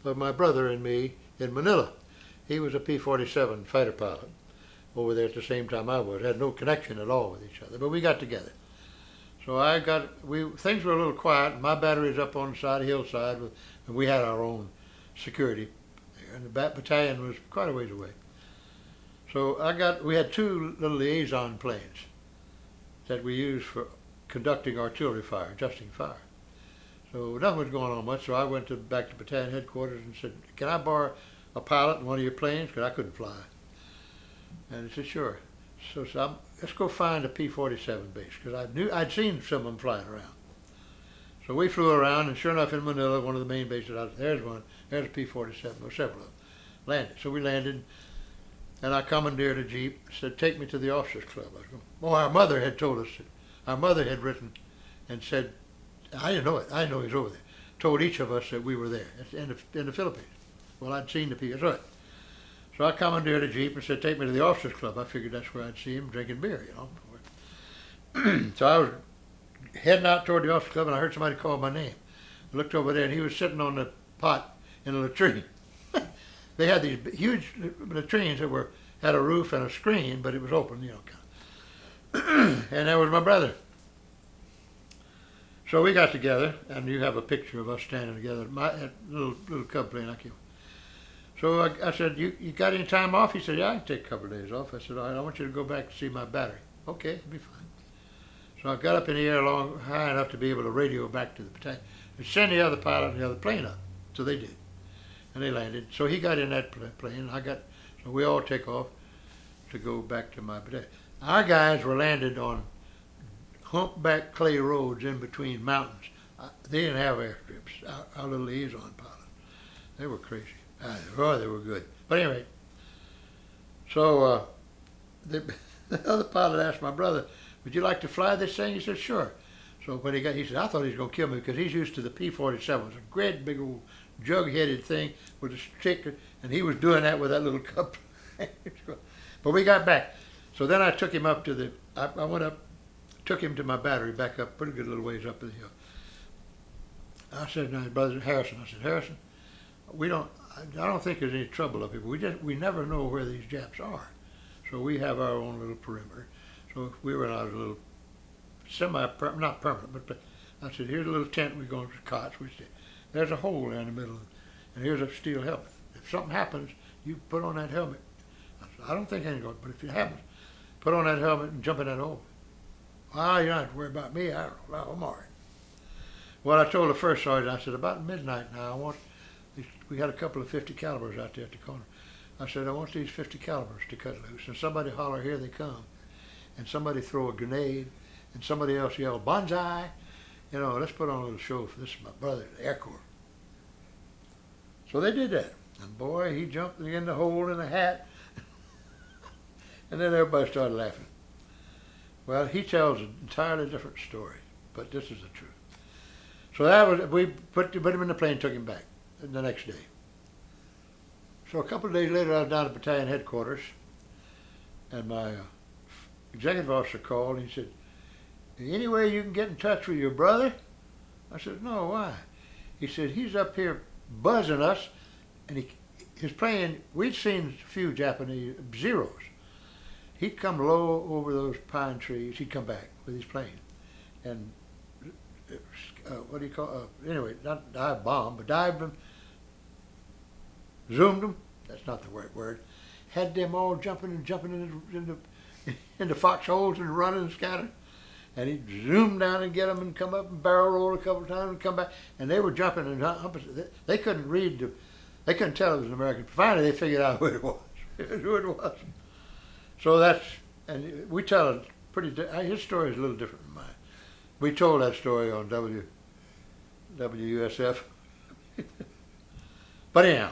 of my brother and me in Manila. He was a P-47 fighter pilot over there at the same time I was. Had no connection at all with each other, but we got together. So things were a little quiet. My battery's up on the side, hillside, and we had our own security there, and the battalion was quite a ways away. So we had two little liaison planes that we used for conducting artillery fire, adjusting fire. So nothing was going on much, so I went back to battalion headquarters and said, can I borrow a pilot in one of your planes? Because I couldn't fly. And he said, sure. So let's go find a P-47 base, because I'd seen some of them flying around. So we flew around, and sure enough, in Manila, one of the main bases, there's one, there's a P-47, or several of them, landed. So we landed, and I commandeered a Jeep, said, take me to the officers' club. I was going, well, our mother had told us, our mother had written and said, I didn't know it, I didn't know he was over there, told each of us that we were there in the Philippines. Well, I'd seen the P-47. Right. So I commandeered a Jeep and said, take me to the officers' club. I figured that's where I'd see him drinking beer, So I was heading out toward the officers' club, and I heard somebody call my name. I looked over there, and he was sitting on the pot in a latrine. They had these huge latrines that had a roof and a screen, but it was open, And there was my brother. So we got together, and you have a picture of us standing together. My little cub plane I came. So I said, you got any time off? He said, yeah, I can take a couple of days off. I said, all right, I want you to go back and see my battery. Okay, it'll be fine. So I got up in the air high enough to be able to radio back to the battalion and send the other pilot and the other plane up. So they did. And they landed. So he got in that plane, and so we all take off to go back to my battalion. Our guys were landed on humpback clay roads in between mountains. They didn't have airstrips, our little liaison pilots. They were crazy. Oh, they were good. But anyway, so the other pilot asked my brother, would you like to fly this thing? He said, sure. So when he said, I thought he was going to kill me because he's used to the P-47. It's a great big old jug-headed thing with a stick, and he was doing that with that little cup. But we got back. So then I took him up to I went up, took him to my battery, back up, pretty good little ways up the hill. I said, now, brother Harrison, Harrison, I don't think there's any trouble up here. We never know where these Japs are. So we have our own little perimeter. So we were out a little not permanent, but I said, here's a little tent, we're going to cots. We said, there's a hole there in the middle, and here's a steel helmet. If something happens, you put on that helmet. I said, I don't think anything, but if it happens, put on that helmet and jump in that hole. Well, you don't have to worry about me. I don't know. I'm all right. Well, I told the first sergeant, I said, about midnight now, we had a couple of 50 calibers out there at the corner. I said, I want these 50 calibers to cut loose. And somebody holler, here they come. And somebody throw a grenade. And somebody else yell, Banzai. Let's put on a little show for this is my brother, the Air Corps. So they did that. And boy, he jumped in the hole in the hat. And then everybody started laughing. Well, he tells an entirely different story, but this is the truth. So we put him in the plane, took him back the next day. So a couple of days later, I was down at battalion headquarters, and my executive officer called, and he said, any way you can get in touch with your brother? I said, no, why? He said, he's up here buzzing us, and his plane, we'd seen a few Japanese Zeros. He'd come low over those pine trees, he'd come back with his plane, and anyway, not dive bomb, but dived them, zoomed them, that's not the right word, had them all jumping into foxholes and running and scattering. And he'd zoom down and get them and come up and barrel roll a couple of times and come back. And they were jumping and they couldn't they couldn't tell it was an American. Finally, they figured out who it was. So and we tell it his story is a little different than mine. We told that story on WWSF. But anyhow,